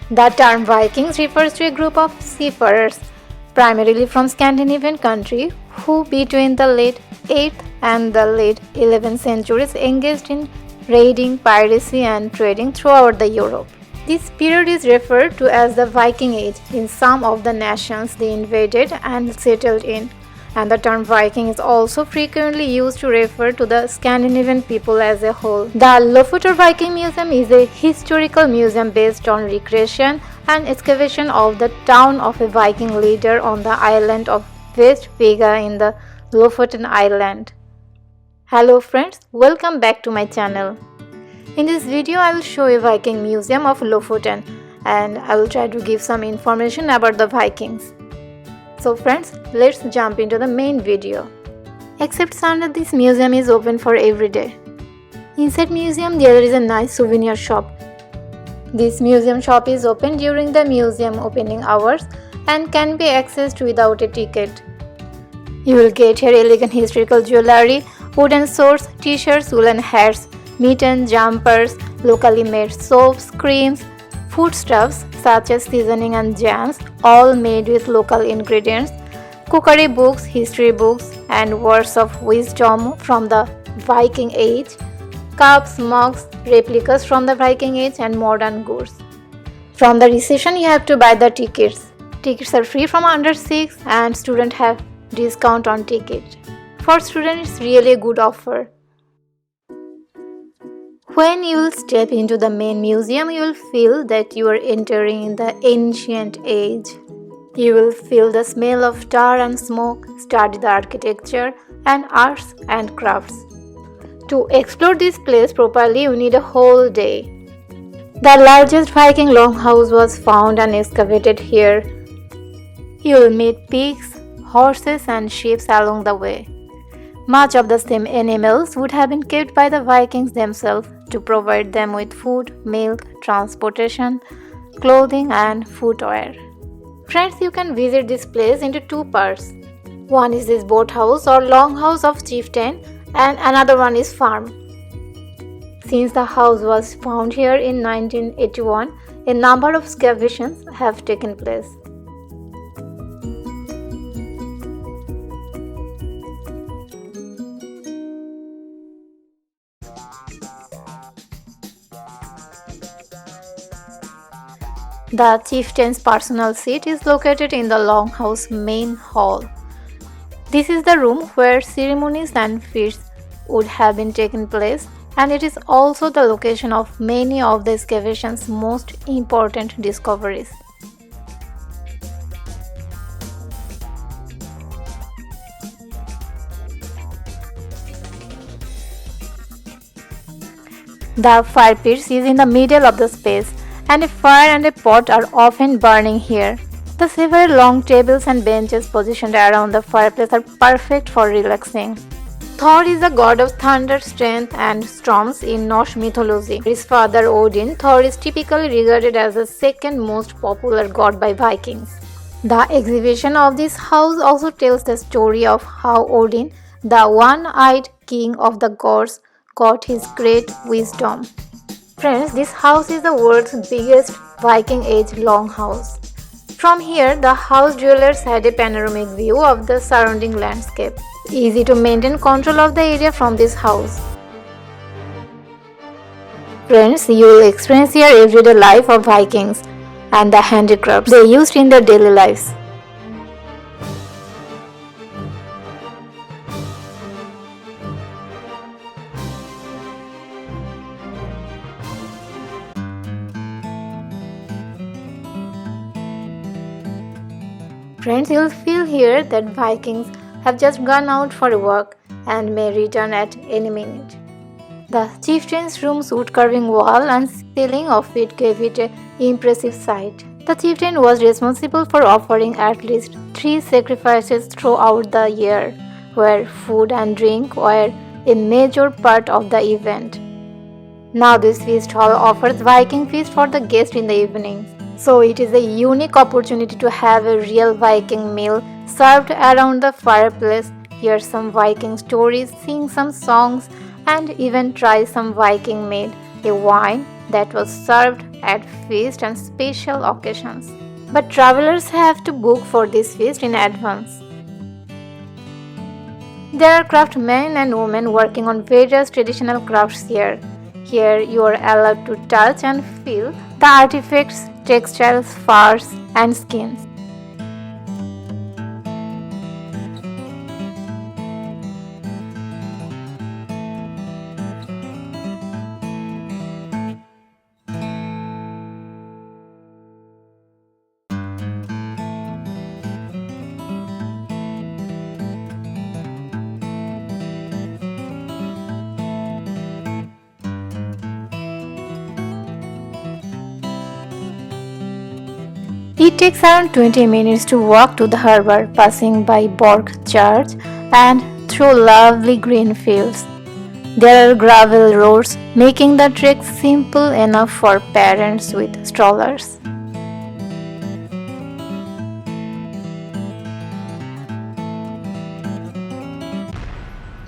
The term Vikings refers to a group of seafarers, primarily from Scandinavian countries, who between the late 8th and the late 11th centuries engaged in raiding, piracy and trading throughout the Europe. This period is referred to as the Viking Age in some of the nations they invaded and settled in, and the term Viking is also frequently used to refer to the Scandinavian people as a whole. The Lofotr Viking Museum is a historical museum based on recreation and excavation of the town of a Viking leader on the island of West Vega in the Lofoten Island. Hello friends, welcome back to my channel. In this video I will show a Viking museum of Lofoten and I will try to give some information about the Vikings. So friends, let's jump into the main video. Except Sunday, this museum is open for every day. Inside museum there is a nice souvenir shop. This museum shop is open during the museum opening hours and can be accessed without a ticket. You will get here elegant historical jewelry, wooden swords, t-shirts, woolen hats, mitten, jumpers, locally made soaps, creams, foodstuffs such as seasoning and jams, all made with local ingredients, cookery books, history books, and words of wisdom from the Viking Age, cups, mugs, replicas from the Viking Age, and modern goods. From the reception, you have to buy the tickets. Tickets are free from under 6 and students have discount on ticket. For students, it's really a good offer. When you will step into the main museum, you will feel that you are entering in the ancient age. You will feel the smell of tar and smoke, study the architecture and arts and crafts. To explore this place properly, you need a whole day. The largest Viking Longhouse was found and excavated here. You will meet pigs, horses and sheep along the way. Much of the same animals would have been kept by the Vikings themselves to provide them with food, milk, transportation, clothing and footwear. Friends, you can visit this place into two parts. One is this boathouse or longhouse of chieftain and another one is farm. Since the house was found here in 1981, a number of excavations have taken place. The chieftain's personal seat is located in the Longhouse main hall. This is the room where ceremonies and feasts would have been taken place, and it is also the location of many of the excavation's most important discoveries. The fire pit is in the middle of the space, and a fire and a pot are often burning here. The several long tables and benches positioned around the fireplace are perfect for relaxing. Thor is the god of thunder, strength and storms in Norse mythology. His father Odin, Thor is typically regarded as the second most popular god by Vikings. The exhibition of this house also tells the story of how Odin, the one-eyed king of the gods, got his great wisdom. Friends, this house is the world's biggest Viking Age longhouse. From here, the house dwellers had a panoramic view of the surrounding landscape. Easy to maintain control of the area from this house. Friends, you will experience here everyday life of Vikings and the handicrafts they used in their daily lives. Friends, you will feel here that Vikings have just gone out for work and may return at any minute. The Chieftains Room's wood carving wall and ceiling of it gave it an impressive sight. The chieftain was responsible for offering at least 3 sacrifices throughout the year, where food and drink were a major part of the event. Now this feast hall offers Viking feast for the guests in the evenings. So it is a unique opportunity to have a real Viking meal served around the fireplace, hear some Viking stories, sing some songs, and even try some Viking mead, a wine that was served at feasts and special occasions. But travelers have to book for this feast in advance. There are craftsmen and women working on various traditional crafts here. Here you are allowed to touch and feel the artifacts, textiles, furs, and skins. It takes around 20 minutes to walk to the harbor, passing by Borg Church and through lovely green fields. There are gravel roads, making the trek simple enough for parents with strollers.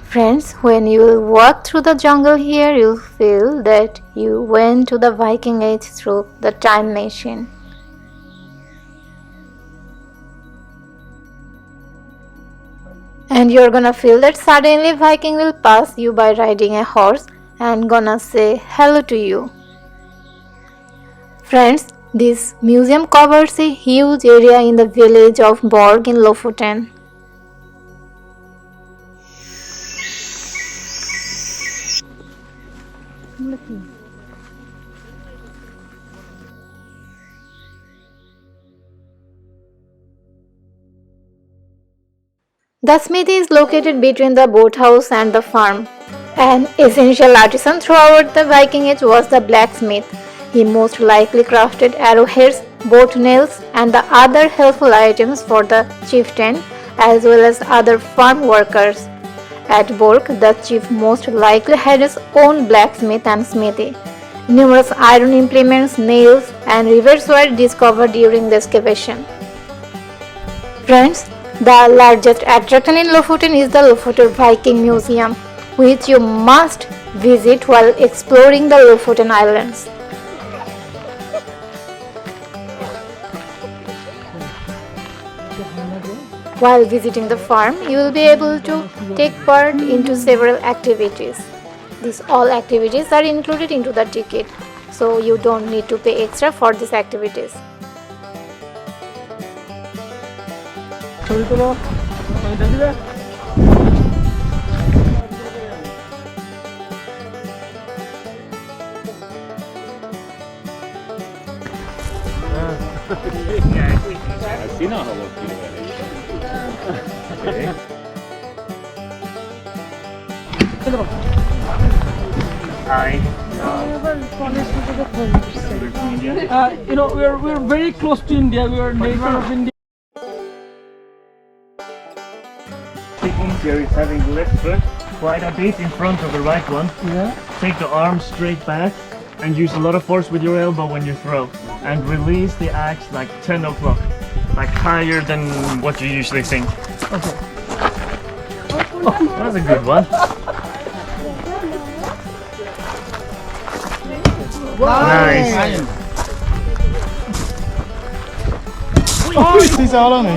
Friends, when you will walk through the jungle here, you'll feel that you went to the Viking Age through the time machine. And you're gonna feel that suddenly Viking will pass you by riding a horse and gonna say hello to you. Friends, this museum covers a huge area in the village of Borg in Lofoten. The smithy is located between the boathouse and the farm. An essential artisan throughout the Viking Age was the blacksmith. He most likely crafted arrowheads, boat nails, and the other helpful items for the chieftain as well as other farm workers. At Borg, the chief most likely had his own blacksmith and smithy. Numerous iron implements, nails, and rivets were discovered during the excavation. Friends, the largest attraction in Lofoten is the Lofotr Viking Museum, which you must visit while exploring the Lofoten Islands. While visiting the farm, you will be able to take part into several activities. These all activities are included into the ticket, so you don't need to pay extra for these activities. Hi. We're very close to India. We are neighbor of India. Here is having the left foot quite a bit in front of the right one. Yeah. Take the arm straight back and use a lot of force with your elbow when you throw. And release the axe like 10 o'clock. Like higher than what you usually think. Okay. Oh, that's a good one. Nice. Oh, he's all on me.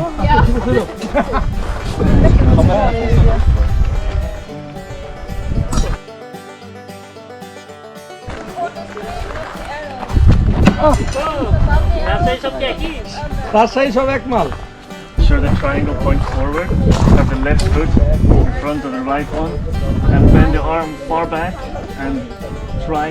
Rajshahi সব এক মাল Sure, the triangle points forward. Have the left foot in front of the right one. And bend the arm far back and try.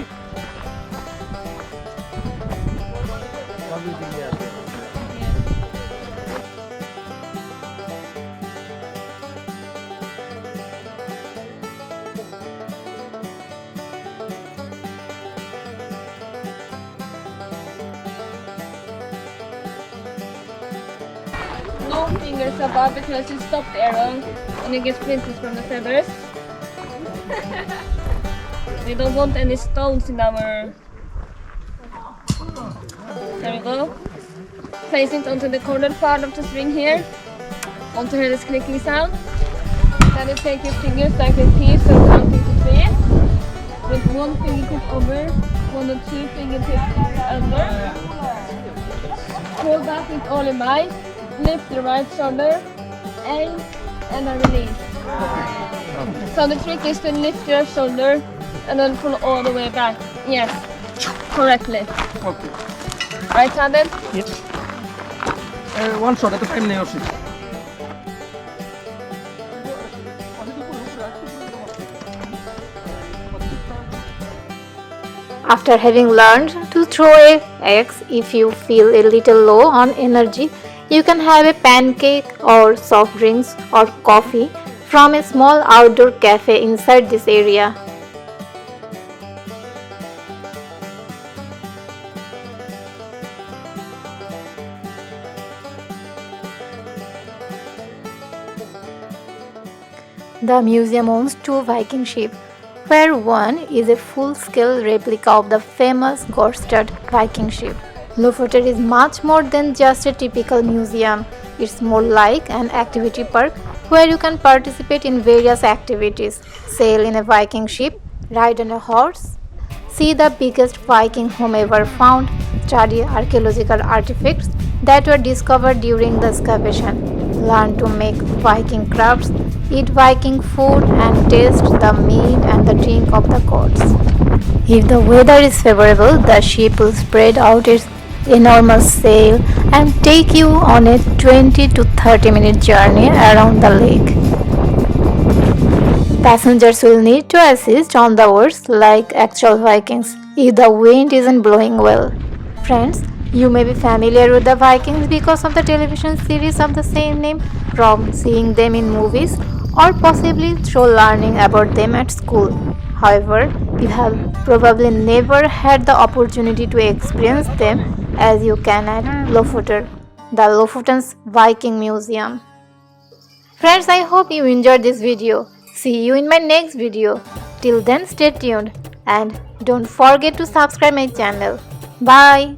No fingers above because you stop the arrow and you get splinters from the feathers. We don't want any stones in our... There we go. Place it onto the corner part of the string here. Want to hear this clicking sound? Then you take your fingers like this here, so counting to 3. With one fingertip over 1 or 2 fingertips under. Pull back with all your might. Lift the right shoulder. Aim and then release. So the trick is to lift your shoulder and then pull all the way back. Yes, correctly. Okay. Right-handed? Yep. One shot at a time, Neoshi. After having learned to throw an axe, if you feel a little low on energy, you can have a pancake or soft drinks or coffee from a small outdoor cafe inside this area. The museum owns 2 Viking ships, where one is a full-scale replica of the famous Jordenden Viking ship. Lofoted is much more than just a typical museum. It's more like an activity park where you can participate in various activities, sail in a Viking ship, ride on a horse, see the biggest Viking home ever found, study archaeological artifacts that were discovered during the excavation, learn to make Viking crafts, eat Viking food and taste the mead and the drink of the gods. If the weather is favorable, the ship will spread out its enormous sail and take you on a 20 to 30 minute journey around the lake. Passengers will need to assist on the oars like actual Vikings if the wind isn't blowing well. Friends, you may be familiar with the Vikings because of the television series of the same name, from seeing them in movies or possibly through learning about them at school. However, you have probably never had the opportunity to experience them as you can at Lofotr, the Lofotens Viking Museum. Friends, I hope you enjoyed this video. See you in my next video. Till then, stay tuned and don't forget to subscribe my channel. Bye.